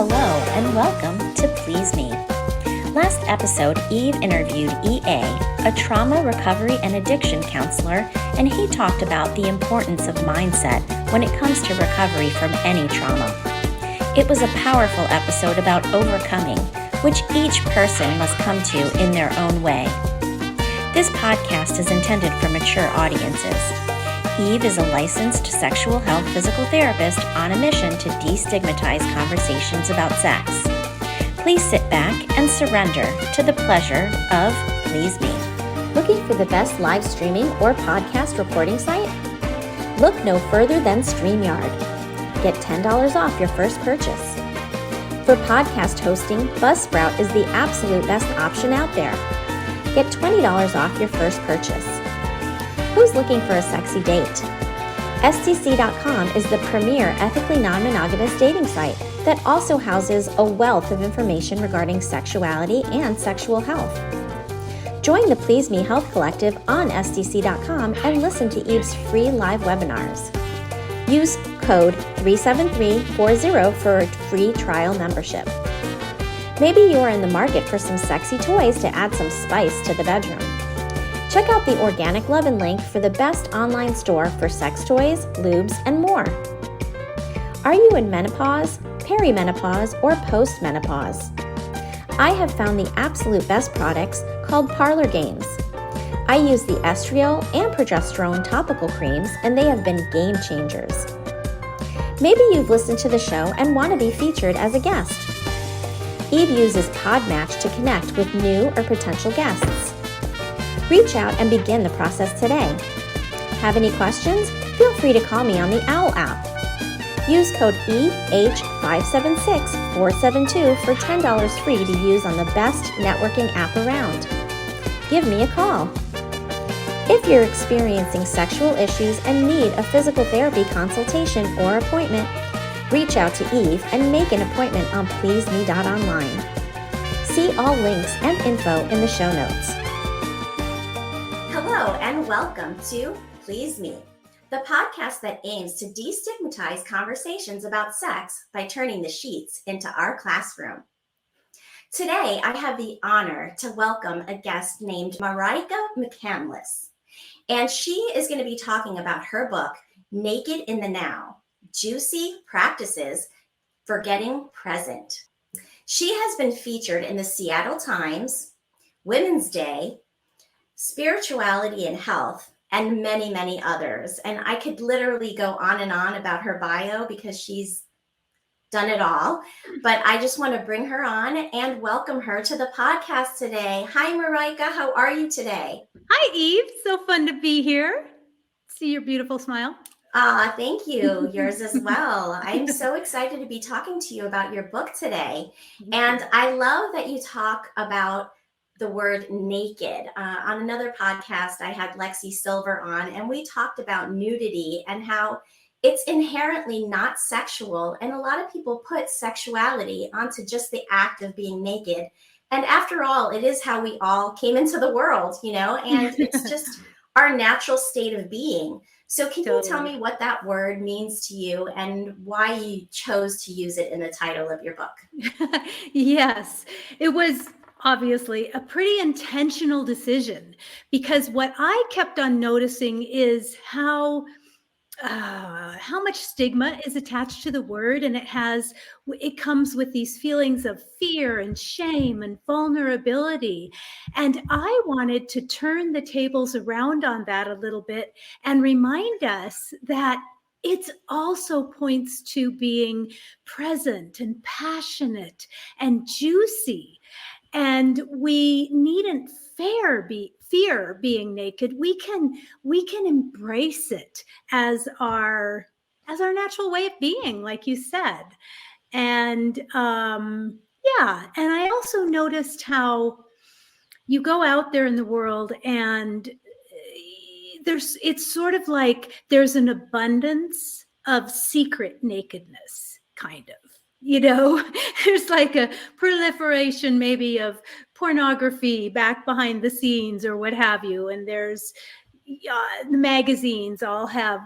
Hello and welcome to Please Me. Last episode, Eve interviewed EA, a trauma recovery and addiction counselor, and he talked about the importance of mindset when it comes to recovery from any trauma. It was a powerful episode about overcoming, which each person must come to in their own way. This podcast is intended for mature audiences. Eve is a licensed sexual health physical therapist on a mission to destigmatize conversations about sex. Please sit back and surrender to the pleasure of Please Me. Looking for the best live streaming or podcast recording site? Look no further than StreamYard. Get $10 off your first purchase. For podcast hosting, Buzzsprout is the absolute best option out there. Get $20 off your first purchase. Who's looking for a sexy date? STC.com is the premier ethically non-monogamous dating site that also houses a wealth of information regarding sexuality and sexual health. Join the Please Me Health Collective on STC.com and listen to Eve's free live webinars. Use code 37340 for a free trial membership. Maybe you are in the market for some sexy toys to add some spice to the bedroom. Check out the Organic Lovin' link for the best online store for sex toys, lubes, and more. Are you in menopause, perimenopause, or postmenopause? I have found the absolute best products called Parlor Games. I use the estriol and progesterone topical creams, and they have been game changers. Maybe you've listened to the show and want to be featured as a guest. Eve uses Podmatch to connect with new or potential guests. Reach out and begin the process today. Have any questions? Feel free to call me on the OWL app. Use code EH576472 for $10 free to use on the best networking app around. Give me a call. If you're experiencing sexual issues and need a physical therapy consultation or appointment, reach out to Eve and make an appointment on pleaseme.online. See all links and info in the show notes. Hello and welcome to Please Me, the podcast that aims to destigmatize conversations about sex by turning the sheets into our classroom. Today, I have the honor to welcome a guest named Marijke McCandless, and she is going to be talking about her book, Naked in the Now, Juicy Practices for Getting Present. She has been featured in the Seattle Times, Women's Day, Spirituality and Health, and many, many others. And I could literally go on and on about her bio because she's done it all. But I just want to bring her on and welcome her to the podcast today. Hi, Marijke. How are you today? Hi, Eve. So fun to be here. See your beautiful smile. Thank you. Yours as well. I'm so excited to be talking to you about your book today. And I love that you talk about the word naked. On another podcast, I had Lexi Silver on, and we talked about nudity and how it's inherently not sexual. And a lot of people put sexuality onto just the act of being naked. And after all, it is how we all came into the world, and it's just our natural state of being. So can you tell me what that word means to you and why you chose to use it in the title of your book? Yes, it was obviously a pretty intentional decision, because what I kept on noticing is how much stigma is attached to the word, and it comes with these feelings of fear and shame and vulnerability. And I wanted to turn the tables around on that a little bit and remind us that it also points to being present and passionate and juicy. And we needn't fear being naked. We can embrace it as our natural way of being, like you said. And and I also noticed how you go out there in the world and it's sort of like there's an abundance of secret nakedness, kind of. There's like a proliferation maybe of pornography back behind the scenes or what have you. And there's the magazines all have,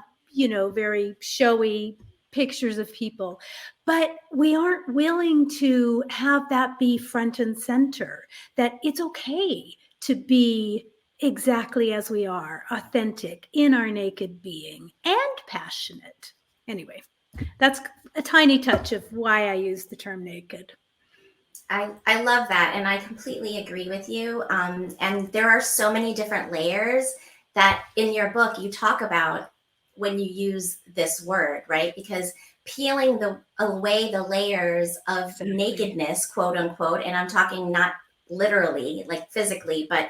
very showy pictures of people, but we aren't willing to have that be front and center, that it's okay to be exactly as we are, authentic in our naked being and passionate. Anyway, that's a tiny touch of why I use the term naked. I love that. And I completely agree with you. And there are so many different layers that in your book you talk about when you use this word, right? Because peeling away the layers of nakedness, quote unquote, and I'm talking not literally, like physically, but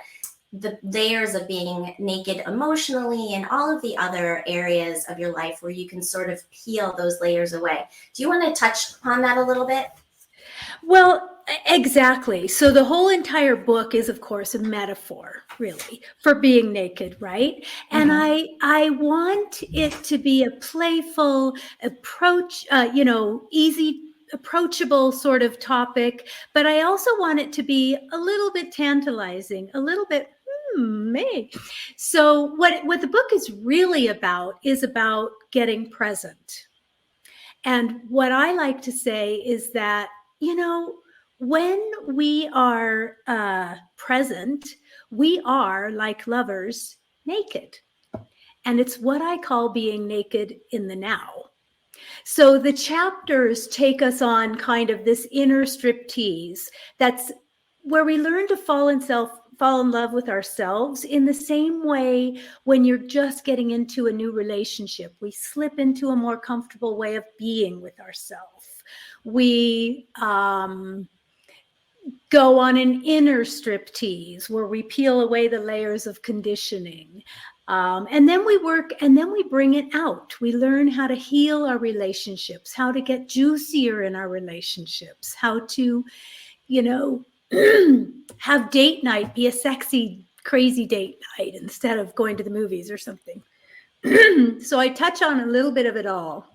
the layers of being naked emotionally and all of the other areas of your life where you can sort of peel those layers away. Do you want to touch upon that a little bit? Well, exactly. So the whole entire book is, of course, a metaphor, really, for being naked, right? And I want it to be a playful approach, easy, approachable sort of topic, but I also want it to be a little bit tantalizing, a little bit me. So what the book is really about is about getting present. And what I like to say is that, when we are present, we are, like lovers, naked. And it's what I call being naked in the now. So the chapters take us on kind of this inner striptease that's where we learn to fall in love with ourselves in the same way when you're just getting into a new relationship. We slip into a more comfortable way of being with ourselves. We go on an inner striptease where we peel away the layers of conditioning. And then we work and then we bring it out. We learn how to heal our relationships, how to get juicier in our relationships, how to, have date night be a sexy, crazy date night instead of going to the movies or something. So I touch on a little bit of it all.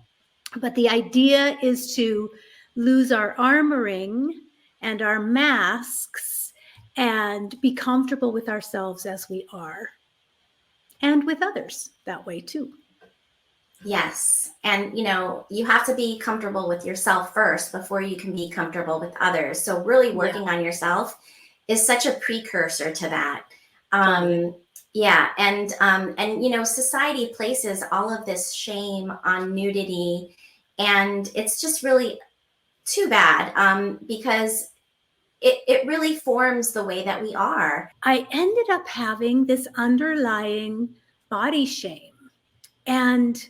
But the idea is to lose our armoring and our masks and be comfortable with ourselves as we are. And with others that way too. Yes. And, you have to be comfortable with yourself first before you can be comfortable with others. So really working on yourself is such a precursor to that. Yeah. And society places all of this shame on nudity, and it's just really too bad because it really forms the way that we are. I ended up having this underlying body shame, and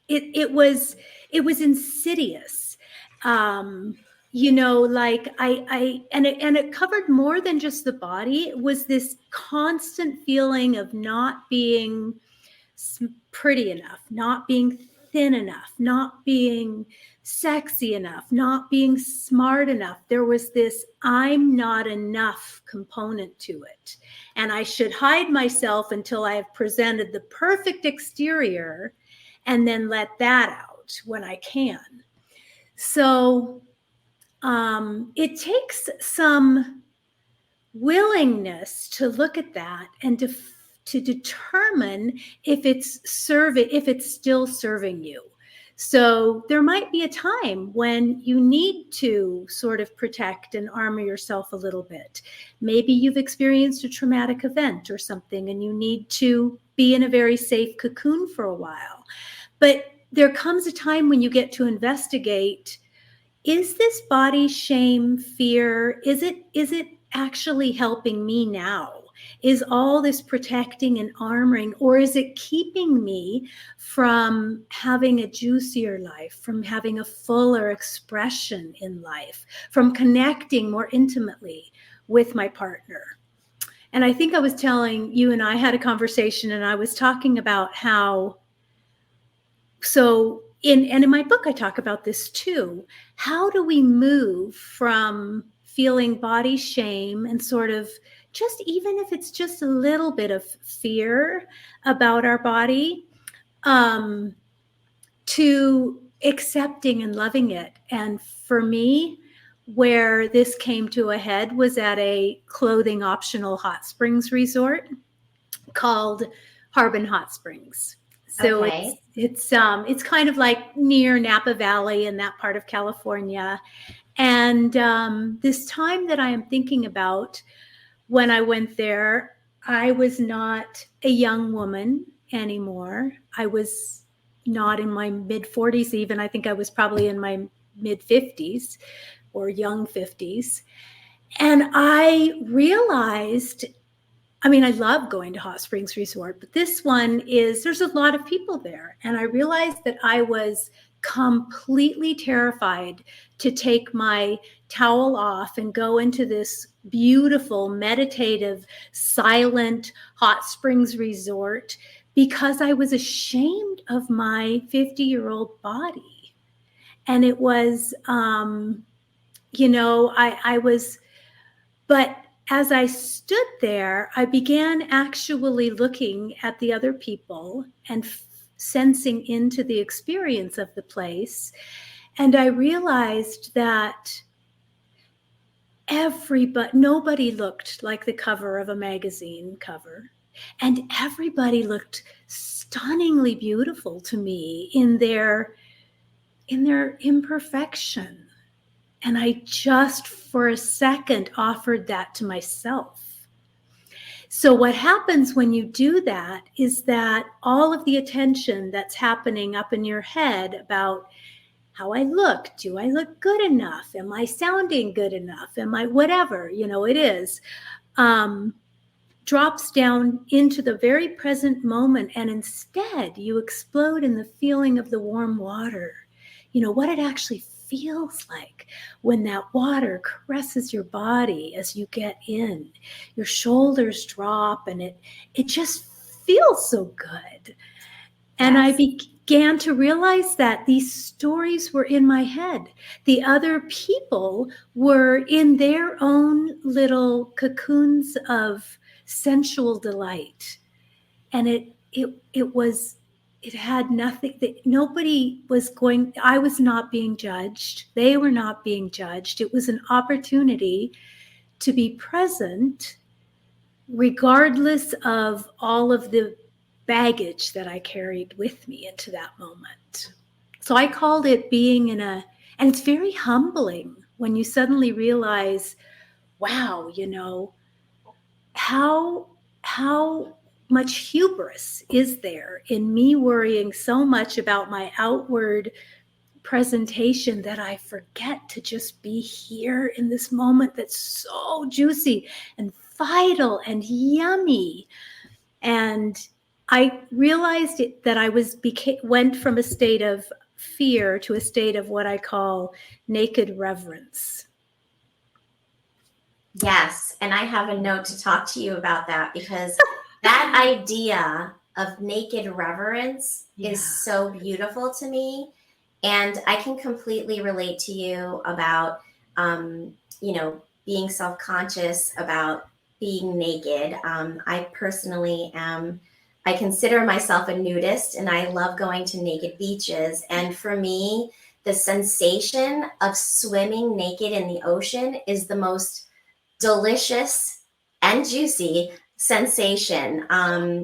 it was insidious. It covered more than just the body. It was this constant feeling of not being pretty enough, not being thin enough, not being sexy enough, not being smart enough. There was this I'm not enough component to it. And I should hide myself until I have presented the perfect exterior and then let that out when I can. So it takes some willingness to look at that and to determine if it's still serving you. So there might be a time when you need to sort of protect and armor yourself a little bit. Maybe you've experienced a traumatic event or something and you need to be in a very safe cocoon for a while. But there comes a time when you get to investigate, is this body shame, fear, is it actually helping me now? Is all this protecting and armoring, or is it keeping me from having a juicier life, from having a fuller expression in life, from connecting more intimately with my partner? And I think I was telling you, and I had a conversation, and I was talking about how, in my book, I talk about this too. How do we move from feeling body shame and sort of just, even if it's just a little bit of fear about our body, to accepting and loving it? And for me, where this came to a head was at a clothing optional hot springs resort called Harbin Hot Springs. So Okay. it's kind of like near Napa Valley in that part of California. And this time that I am thinking about, when I went there, I was not a young woman anymore. I was not in my mid 40s even. I think I was probably in my mid 50s or young 50s. And I realized, I mean, I love going to Hot Springs Resort, but this one is, there's a lot of people there. And I realized that I was completely terrified to take my towel off and go into this beautiful, meditative, silent hot springs resort because I was ashamed of my 50-year-old body. And it was, I was, but as I stood there, I began actually looking at the other people and sensing into the experience of the place. And I realized that nobody looked like the cover of a magazine cover. And everybody looked stunningly beautiful to me in their imperfection. And I just for a second offered that to myself. So what happens when you do that is that all of the attention that's happening up in your head about how I look, do I look good enough? Am I sounding good enough? Am I whatever, it is, drops down into the very present moment. And instead you explode in the feeling of the warm water, what it actually feels like when that water caresses your body as you get in. Your shoulders drop and it just feels so good. And I began to realize that these stories were in my head. The other people were in their own little cocoons of sensual delight. And it had nothing, that nobody was going, I was not being judged. They were not being judged. It was an opportunity to be present regardless of all of the baggage that I carried with me into that moment. So I called it being and it's very humbling when you suddenly realize, wow, how much hubris is there in me worrying so much about my outward presentation that I forget to just be here in this moment that's so juicy and vital and yummy. And I realized that I went from a state of fear to a state of what I call naked reverence. Yes, and I have a note to talk to you about that because that idea of naked reverence is so beautiful to me. And I can completely relate to you about, being self-conscious about being naked. I personally I consider myself a nudist and I love going to naked beaches. And for me, the sensation of swimming naked in the ocean is the most delicious and juicy sensation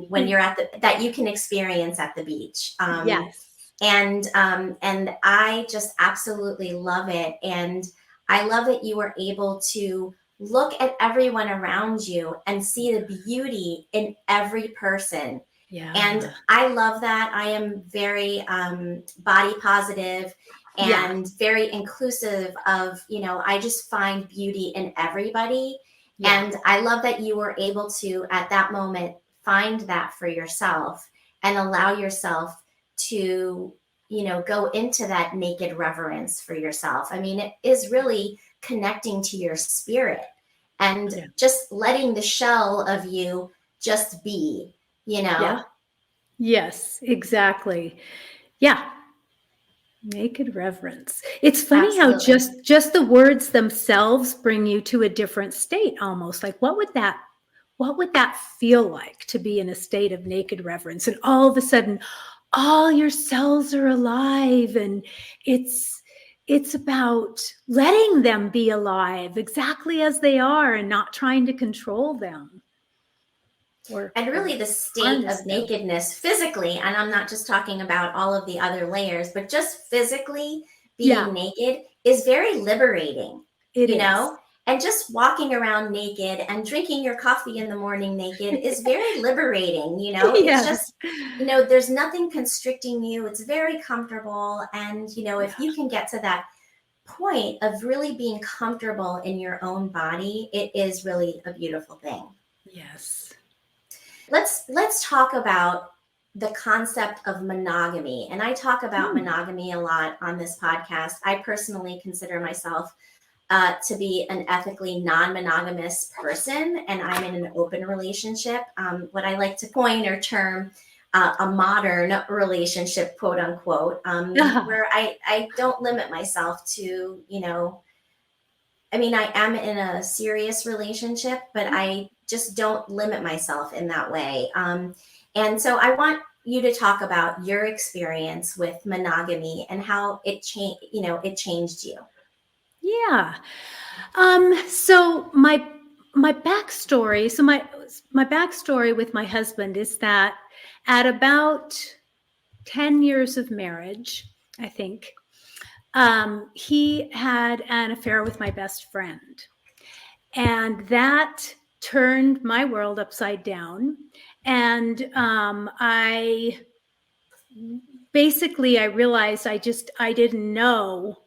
when you're that you can experience at the beach. Yes. And I just absolutely love it. And I love that you were able to look at everyone around you and see the beauty in every person. Yeah. And I love that. I am very body positive and very inclusive of, I just find beauty in everybody. Yeah. And I love that you were able to, at that moment, find that for yourself and allow yourself to, go into that naked reverence for yourself. I mean, it is really connecting to your spirit and just letting the shell of you just be, Yeah. Yes, exactly. Yeah. Naked reverence. It's funny how just the words themselves bring you to a different state almost. Like what would that feel like to be in a state of naked reverence? And all of a sudden, all your cells are alive and it's about letting them be alive exactly as they are and not trying to control them. And really the state of nakedness physically, and I'm not just talking about all of the other layers, but just physically being naked is very liberating, you know? And just walking around naked and drinking your coffee in the morning naked is very liberating, you know? It's just, you know, there's nothing constricting you. It's very comfortable. And, you know, if you can get to that point of really being comfortable in your own body, it is really a beautiful thing. Yes. Let's talk about the concept of monogamy. And I talk about monogamy a lot on this podcast. I personally consider myself to be an ethically non-monogamous person, and I'm in an open relationship, what I like to coin or term a modern relationship, quote unquote, where I don't limit myself to, you know, I mean, I am in a serious relationship, but I just don't limit myself in that way. And so I want you to talk about your experience with monogamy and how it changed, you know, it changed you. Yeah. So my backstory, my backstory with my husband is that at about 10 years of marriage, I think, he had an affair with my best friend. And that turned my world upside down. And I realized I didn't know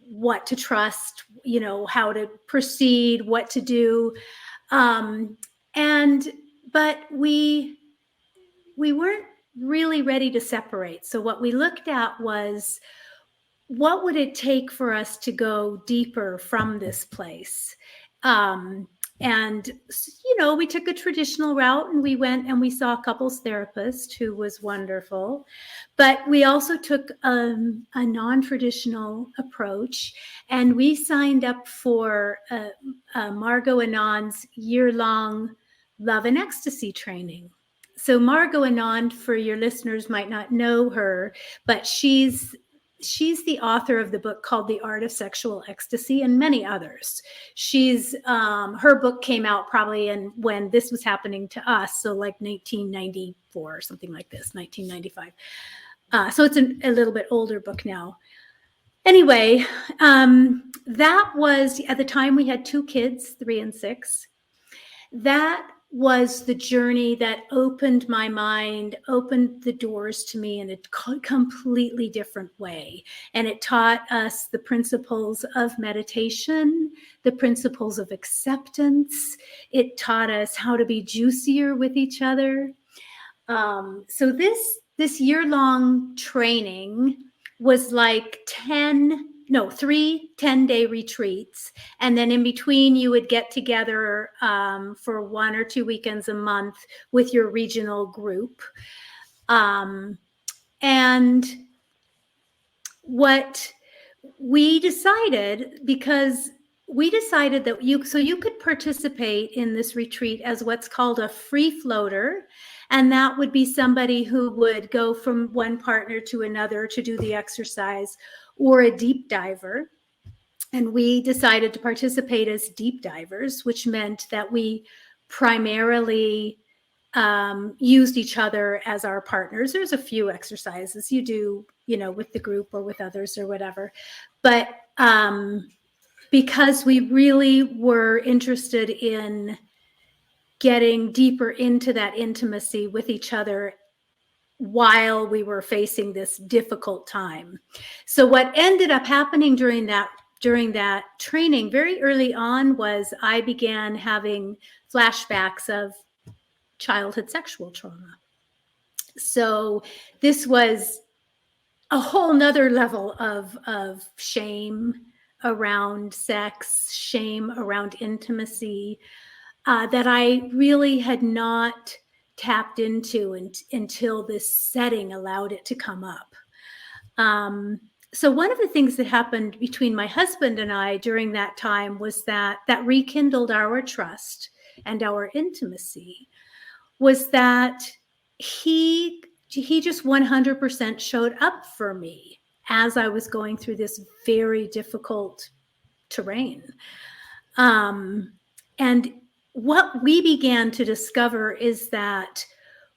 what to trust, you know, how to proceed, what to do. But we weren't really ready to separate. So what we looked at was, what would it take for us to go deeper from this place? And, you know, we took a traditional route and we went and we saw a couples therapist who was wonderful. But we also took a non-traditional approach, and we signed up for Margot Anand's year-long love and ecstasy training. So Margot Anand, for your listeners, might not know her, but she's the author of the book called The Art of Sexual Ecstasy and many others. She's her book came out probably when this was happening to us, so like 1994 or something like this, 1995. So it's a little bit older book now. Anyway, that was at the time we had 2 kids, 3 and 6. That was the journey that opened my mind, opened the doors to me in a completely different way. And it taught us the principles of meditation, the principles of acceptance. It taught us how to be juicier with each other. So this year-long training was like 3 10-day retreats. And then in between, you would get together for 1 or 2 weekends a month with your regional group. And what we decided, because we decided that you could participate in this retreat as what's called a free floater. And that would be somebody who would go from one partner to another to do the exercise, or a deep diver. And we decided to participate as deep divers, which meant that we primarily used each other as our partners. There's a few exercises you do, you know, with the group or with others or whatever. But because we really were interested in getting deeper into that intimacy with each other while we were facing this difficult time. So what ended up happening during that training very early on was I began having flashbacks of childhood sexual trauma. So this was a whole nother level of shame around sex, shame around intimacy, that I really had not tapped into until this setting allowed it to come up. So one of the things that happened between my husband and I during that time was that rekindled our trust and our intimacy, was that he just 100% showed up for me as I was going through this very difficult terrain. And what we began to discover is that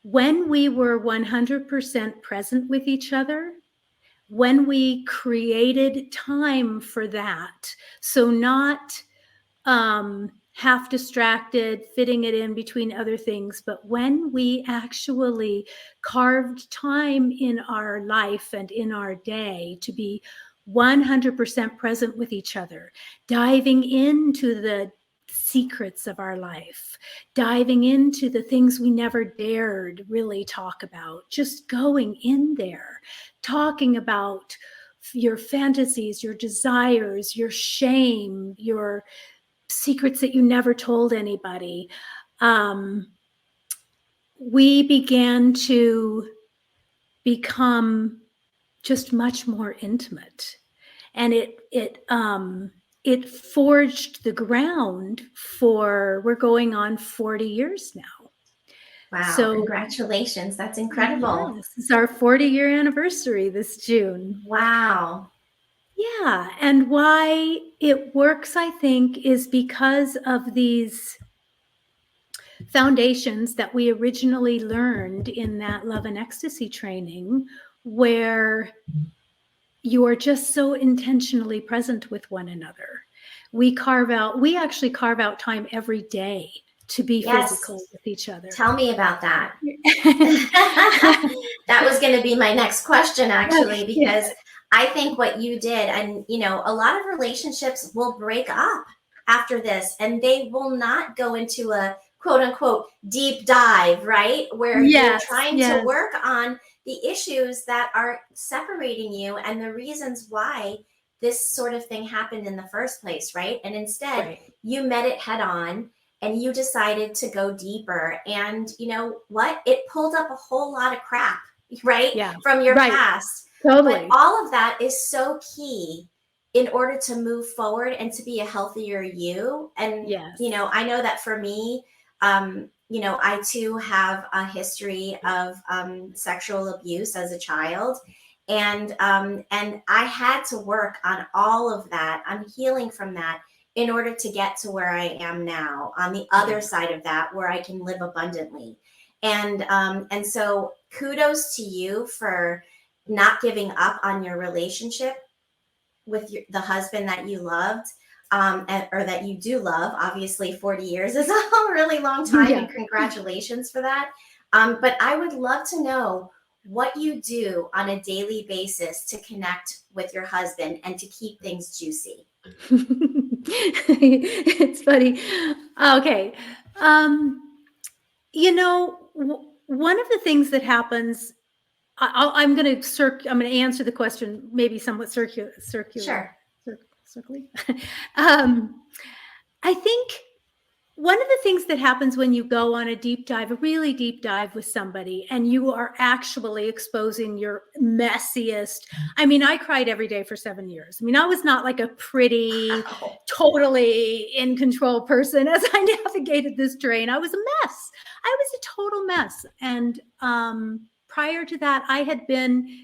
when we were 100% present with each other, when we created time for that, so not half distracted, fitting it in between other things, but when we actually carved time in our life and in our day to be 100% present with each other, diving into the secrets of our life, diving into the things we never dared really talk about, just going in there, talking about your fantasies, your desires, your shame, your secrets that you never told anybody. We began to become just much more intimate, and it forged the ground for, we're going on 40 years now. Wow. So congratulations. That's incredible. This is our 40-year anniversary this June. Wow. Yeah. And why it works, I think, is because of these foundations that we originally learned in that love and ecstasy training, where you are just so intentionally present with one another. We actually carve out time every day to be physical with each other. Tell me about that. That was going to be my next question, actually, because I think what you did, and a lot of relationships will break up after this, and they will not go into a quote unquote deep dive, right? Where you're trying to work on the issues that are separating you and the reasons why this sort of thing happened in the first place, right? And instead, you met it head on and you decided to go deeper. And you know what? It pulled up a whole lot of crap, right? From your past. Totally. But all of that is so key in order to move forward and to be a healthier you. And, I know that for me, I too have a history of sexual abuse as a child. And I had to work on all of that. I'm healing from that in order to get to where I am now on the other side of that, where I can live abundantly. And so kudos to you for not giving up on your relationship with the husband that you loved. Or that you do love. Obviously 40 years is a really long time, and congratulations for that. But I would love to know what you do on a daily basis to connect with your husband and to keep things juicy. It's funny. Okay. One of the things that happens, I'm going to answer the question maybe somewhat circular. Sure. I think one of the things that happens when you go on a really deep dive with somebody, and you are actually exposing your messiest. I mean, I cried every day for 7 years. I mean, I was not like a pretty, totally in control person as I navigated this terrain. I was a mess. I was a total mess. And prior to that, I had been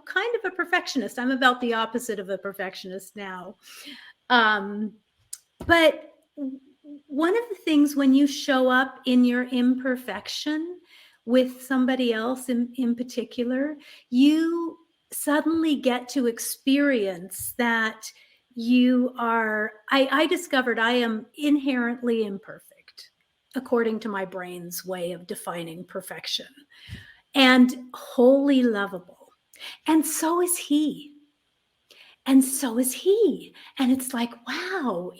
kind of a perfectionist. I'm about the opposite of a perfectionist now. But one of the things when you show up in your imperfection with somebody else in particular, you suddenly get to experience that I discovered I am inherently imperfect, according to my brain's way of defining perfection, and wholly lovable. And so is he. And so is he. And it's like, wow,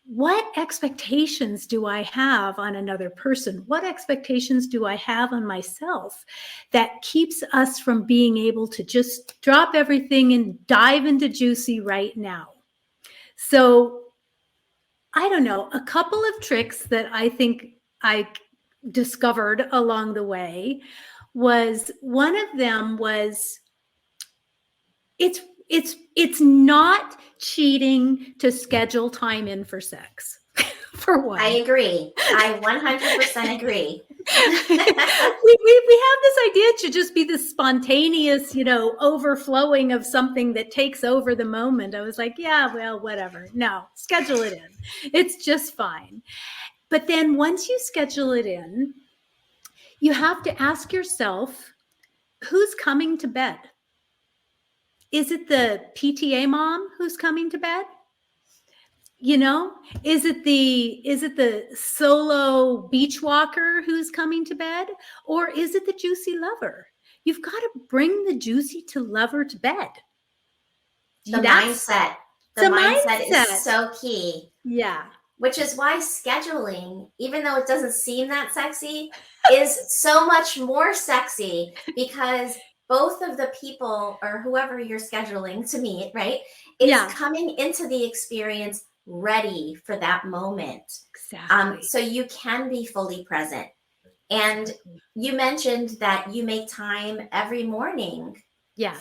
what expectations do I have on another person? What expectations do I have on myself that keeps us from being able to just drop everything and dive into juicy right now? So I don't know, a couple of tricks that I think I discovered along the way was, one of them was, it's not cheating to schedule time in for sex. For one. I agree. I 100% agree. We have this idea to just be this spontaneous, overflowing of something that takes over the moment. I was like, yeah, well, whatever. No, schedule it in. It's just fine. But then once you schedule it in, you have to ask yourself, who's coming to bed? Is it the PTA mom who's coming to bed? Is it the solo beach walker who's coming to bed, or is it the juicy lover? You've got to bring the juicy to lover to bed. The mindset is so key. Yeah. Which is why scheduling, even though it doesn't seem that sexy, is so much more sexy, because both of the people or whoever you're scheduling to meet, right, is coming into the experience ready for that moment. Exactly. So you can be fully present. And you mentioned that you make time every morning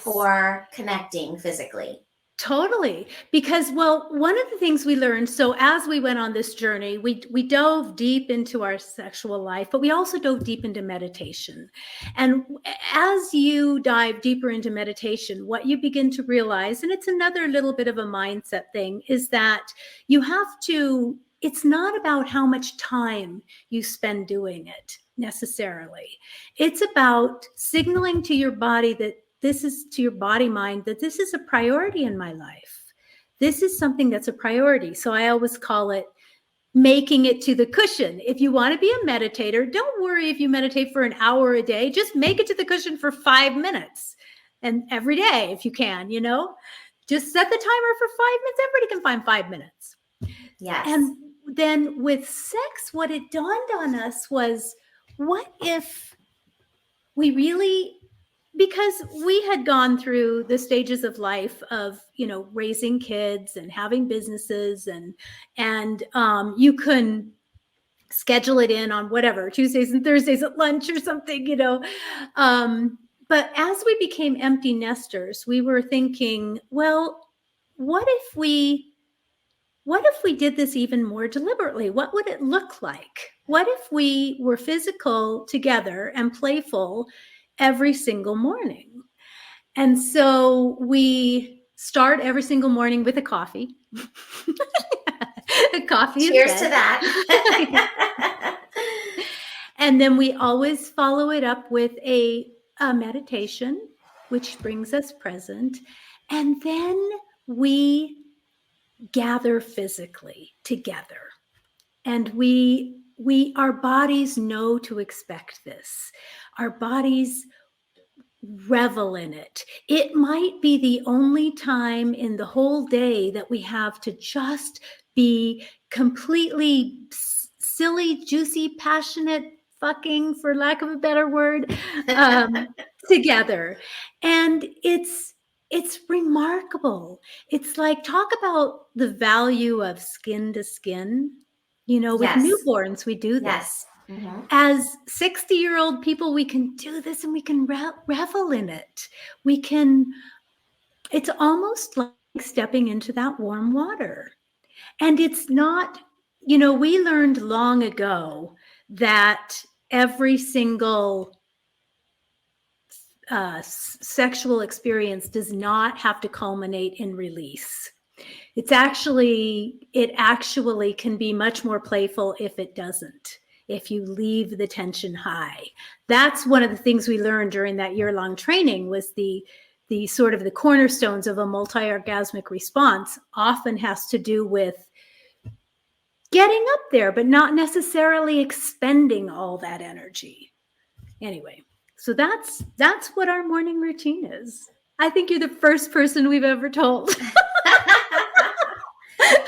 for connecting physically. Totally. Because, one of the things we learned, so as we went on this journey, we dove deep into our sexual life, but we also dove deep into meditation. And as you dive deeper into meditation, what you begin to realize, and it's another little bit of a mindset thing, is that you have to, it's not about how much time you spend doing it necessarily. It's about signaling to your body that this is, to your body mind, that this is a priority in my life. This is something that's a priority. So I always call it making it to the cushion. If you want to be a meditator, don't worry if you meditate for an hour a day. Just make it to the cushion for 5 minutes, and every day if you can, just set the timer for 5 minutes. Everybody can find 5 minutes. Yes. And then with sex, what it dawned on us was, what if we really, because we had gone through the stages of life of, raising kids and having businesses, and you can schedule it in on whatever, Tuesdays and Thursdays at lunch or something, but as we became empty nesters, we were thinking, well, what if we did this even more deliberately? What would it look like? What if we were physical together and playful every single morning? And so we start every single morning with a coffee. A coffee. Cheers to that. And then we always follow it up with a meditation, which brings us present. And then we gather physically together. And our bodies know to expect this. Our bodies revel in it. It might be the only time in the whole day that we have to just be completely silly, juicy, passionate, fucking, for lack of a better word, together. And it's remarkable. It's like, talk about the value of skin to skin. With newborns, we do this. Yes. Mm-hmm. As 60-year-old people, we can do this, and we can revel in it. It's almost like stepping into that warm water. And it's not, we learned long ago that every single sexual experience does not have to culminate in release. It actually can be much more playful if it doesn't. If you leave the tension high. That's one of the things we learned during that year-long training, was the sort of the cornerstones of a multi-orgasmic response often has to do with getting up there, but not necessarily expending all that energy. Anyway, so that's what our morning routine is. I think you're the first person we've ever told.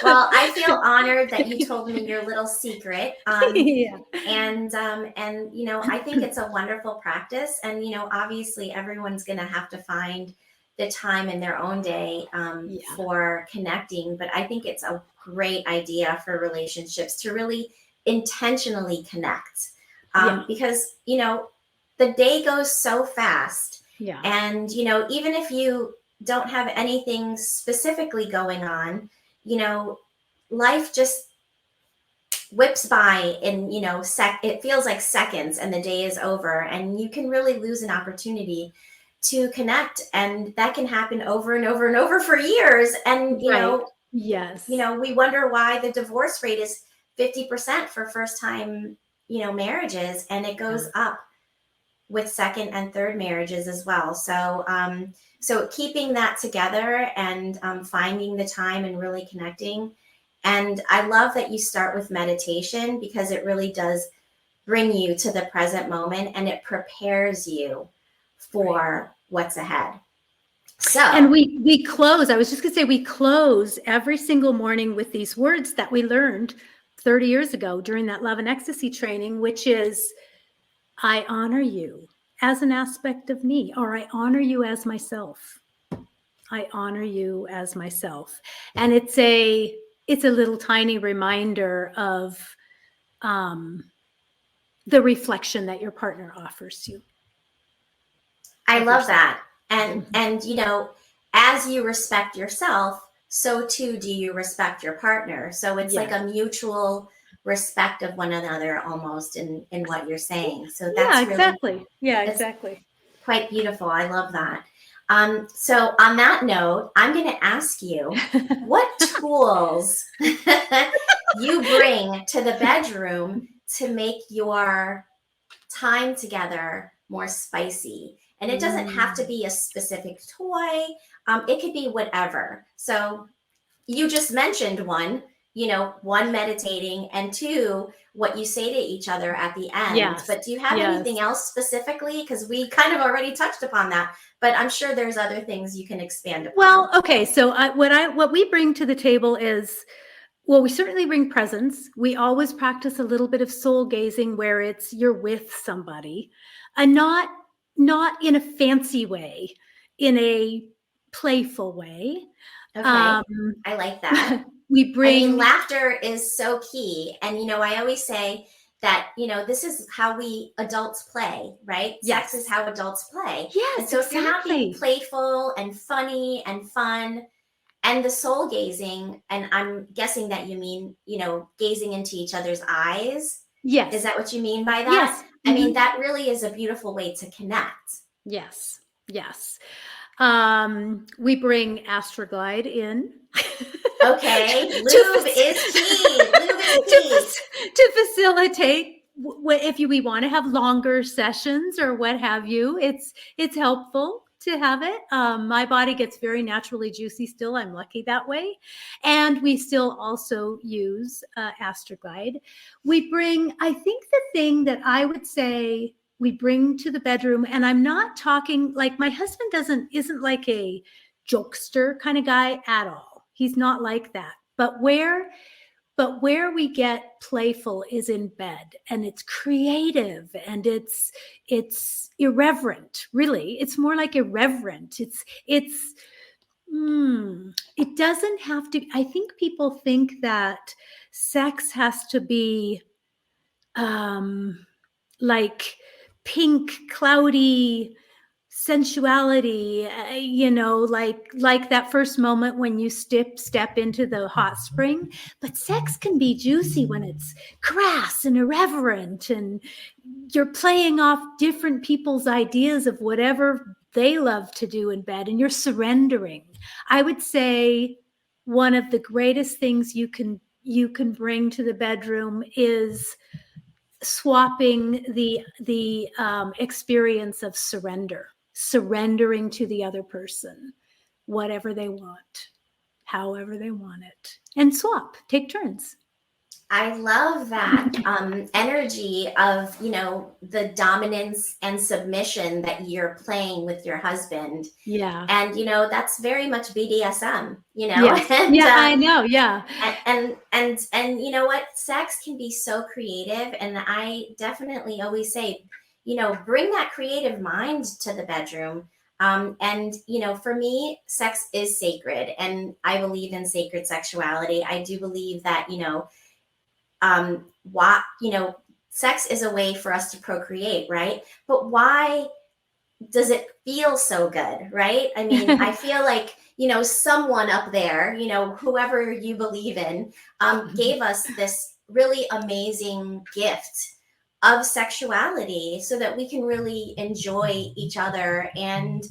Well, I feel honored that you told me your little secret. Yeah. And I think it's a wonderful practice. And, obviously everyone's going to have to find the time in their own day for connecting. But I think it's a great idea for relationships to really intentionally connect. Because, the day goes so fast. Yeah. And, even if you don't have anything specifically going on, life just whips by in, it feels like seconds and the day is over, and you can really lose an opportunity to connect. And that can happen over and over and over for years. And, Right. Yes. we wonder why the divorce rate is 50% for first time, marriages, and it goes up with second and third marriages as well. So keeping that together and finding the time and really connecting. And I love that you start with meditation, because it really does bring you to the present moment, and it prepares you for what's ahead. So, and we close, I was just gonna say, we close every single morning with these words that we learned 30 years ago during that Love and Ecstasy training, which is, I honor you as an aspect of me, or I honor you as myself. I honor you as myself. And it's a little tiny reminder of the reflection that your partner offers you. I love that. And as you respect yourself, so too do you respect your partner. So it's like a mutual respect of one another almost in what you're saying. So that's exactly. Exactly. Quite beautiful. I love that. So on that note, I'm going to ask you what tools you bring to the bedroom to make your time together more spicy. And it doesn't have to be a specific toy. It could be whatever. So you just mentioned one meditating, and two, what you say to each other at the end. Yes. But do you have anything else specifically? Because we kind of already touched upon that, but I'm sure there's other things you can expand upon. Well, okay. So what we bring to the table is, well, we certainly bring presence. We always practice a little bit of soul gazing, where it's you're with somebody, and not in a fancy way, in a playful way. Okay. I like that. We bring laughter is so key. And, I always say that, this is how we adults play, right? Yes. Sex is how adults play. Yes. And so if you're not being playful and funny and fun, and the soul gazing, and I'm guessing that you mean, gazing into each other's eyes. Yes. Is that what you mean by that? Yes. I mean, that really is a beautiful way to connect. Yes. Yes. We bring Astroglide in. Okay. Lube is key. Lube is key. To facilitate if we want to have longer sessions or what have you, it's helpful to have it. My body gets very naturally juicy still. I'm lucky that way. And we still also use Astroglide. We bring, I think the thing that I would say we bring to the bedroom, and I'm not talking like my husband isn't like a jokester kind of guy at all. He's not like that. But where we get playful is in bed, and it's creative, and it's irreverent. Really, it's more like irreverent. It doesn't have to. I think people think that sex has to be like pink, cloudy sensuality, like that first moment when you step into the hot spring. But sex can be juicy when it's crass and irreverent, and you're playing off different people's ideas of whatever they love to do in bed, and you're surrendering. I would say one of the greatest things you can bring to the bedroom is swapping the experience of surrendering to the other person, whatever they want, however they want it, and take turns. I love that energy of, the dominance and submission that you're playing with your husband. Yeah. And, that's very much BDSM, Yes. And, I know. Yeah. And you know what? Sex can be so creative. And I definitely always say, bring that creative mind to the bedroom. And, for me, sex is sacred, and I believe in sacred sexuality. I do believe that, sex is a way for us to procreate, right? But why does it feel so good, right? I mean, I feel like, someone up there, whoever you believe in, gave us this really amazing gift of sexuality so that we can really enjoy each other and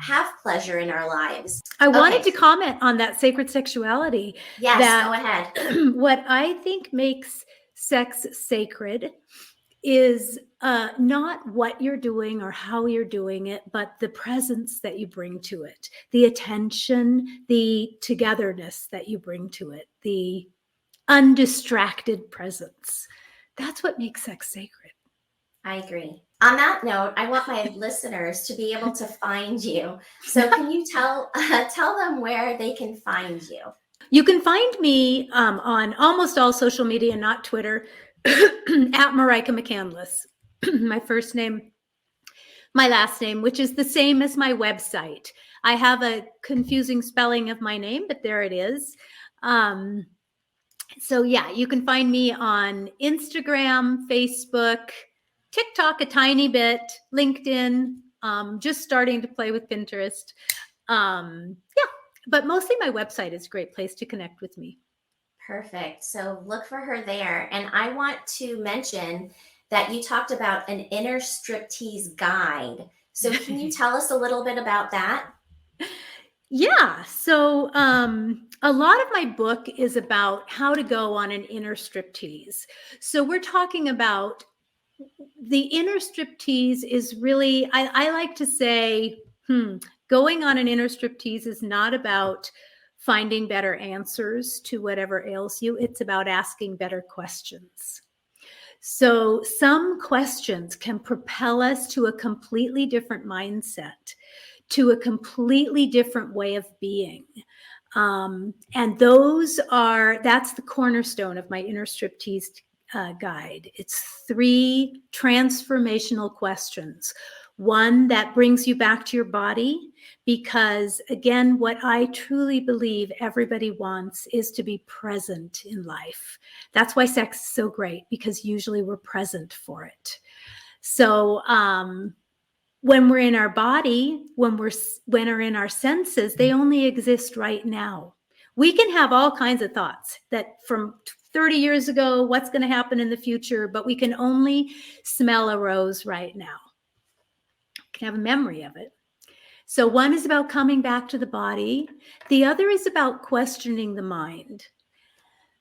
have pleasure in our lives. I wanted Okay. to comment on that sacred sexuality. Yes, That go ahead. what I think makes sex sacred is not what you're doing or how you're doing it, but the presence that you bring to it, the attention, the togetherness that you bring to it, the undistracted presence. That's what makes sex sacred. I agree. On that note, I want my listeners to be able to find you. So can you tell them where they can find you? You can find me on almost all social media, not Twitter, at Marijke McCandless. My first name, my last name, which is the same as my website. I have a confusing spelling of my name, but there it is. So yeah, you can find me on Instagram, Facebook, TikTok a tiny bit, LinkedIn, just starting to play with Pinterest. Yeah, but mostly my website is a great place to connect with me. Perfect. So look for her there. And I want to mention that you talked about an inner striptease guide. So can you tell us a little bit about that? Yeah. So a lot of my book is about how to go on an inner striptease. So we're talking about the inner striptease is really, I like to say, going on an inner striptease is not about finding better answers to whatever ails you. It's about asking better questions. So some questions can propel us to a completely different mindset, to a completely different way of being. And that's the cornerstone of my inner striptease guide. It's 3 transformational questions. One that brings you back to your body, because again, what I truly believe everybody wants is to be present in life. That's why sex is so great, because usually we're present for it. So, when we're in our body, when we're in our senses, they only exist right now. We can have all kinds of thoughts that from 30 years ago, what's going to happen in the future, but we can only smell a rose right now. We can have a memory of it. So one is about coming back to the body. The other is about questioning the mind.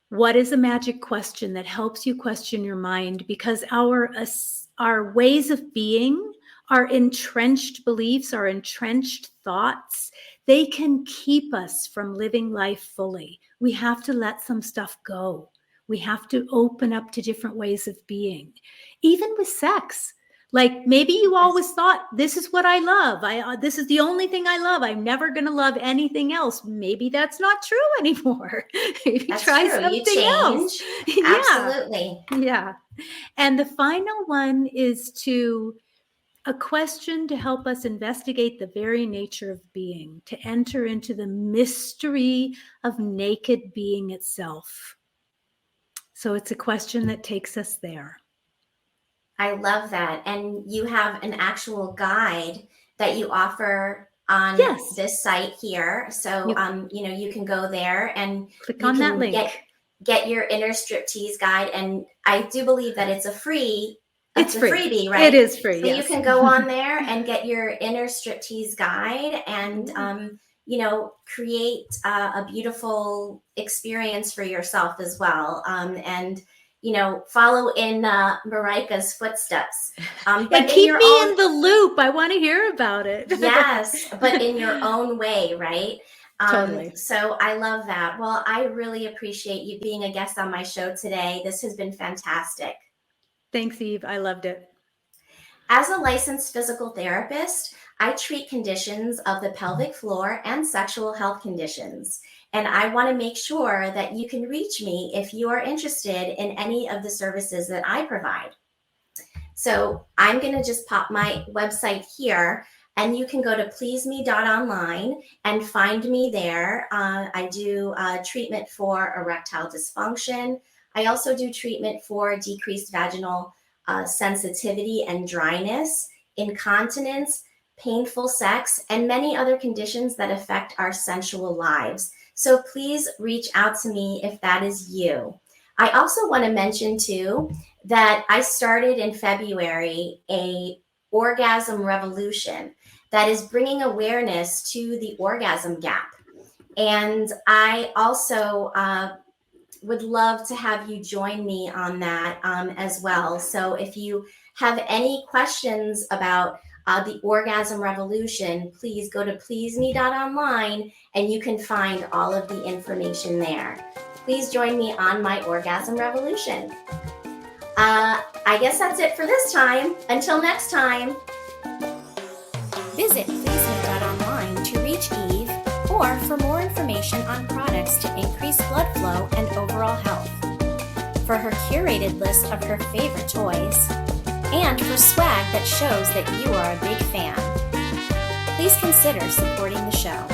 What is a magic question that helps you question your mind? Because our ways of being, our entrenched beliefs, our entrenched thoughts, they can keep us from living life fully. We have to let some stuff go. We have to open up to different ways of being, even with sex. Like maybe you always thought, this is what I love. This is the only thing I love. I'm never going to love anything else. Maybe that's not true anymore. Maybe That's try true. You something else. change. Absolutely. Yeah. And the final one is a question to help us investigate the very nature of being, to enter into the mystery of naked being itself. So it's a question that takes us there. I love that. And you have an actual guide that you offer on this site here. So, you can go there and click you on that can link. get your inner striptease guide. And I do believe that it's a freebie, right? It is free. So yes. you can go on there and get your inner striptease guide and, create a beautiful experience for yourself as well. And follow in Marijke's footsteps. But keep me in the loop. I want to hear about it. Yes, but in your own way, right? Totally. So I love that. Well, I really appreciate you being a guest on my show today. This has been fantastic. Thanks, Eve. I loved it. As a licensed physical therapist, I treat conditions of the pelvic floor and sexual health conditions. And I want to make sure that you can reach me if you are interested in any of the services that I provide. So I'm going to just pop my website here, and you can go to pleaseme.online and find me there. I do treatment for erectile dysfunction. I also do treatment for decreased vaginal sensitivity and dryness, incontinence, painful sex, and many other conditions that affect our sensual lives. So please reach out to me if that is you. I also want to mention too that I started in February a orgasm revolution that is bringing awareness to the orgasm gap. And I also would love to have you join me on that as well. So if you have any questions about the orgasm revolution, please go to pleaseme.online and you can find all of the information there. Please join me on my orgasm revolution. I guess that's it for this time. Until next time. Visit pleaseme.online to reach Eve or for more information on products to increase blood flow and overall health, for her curated list of her favorite toys, and for swag that shows that you are a big fan. Please consider supporting the show.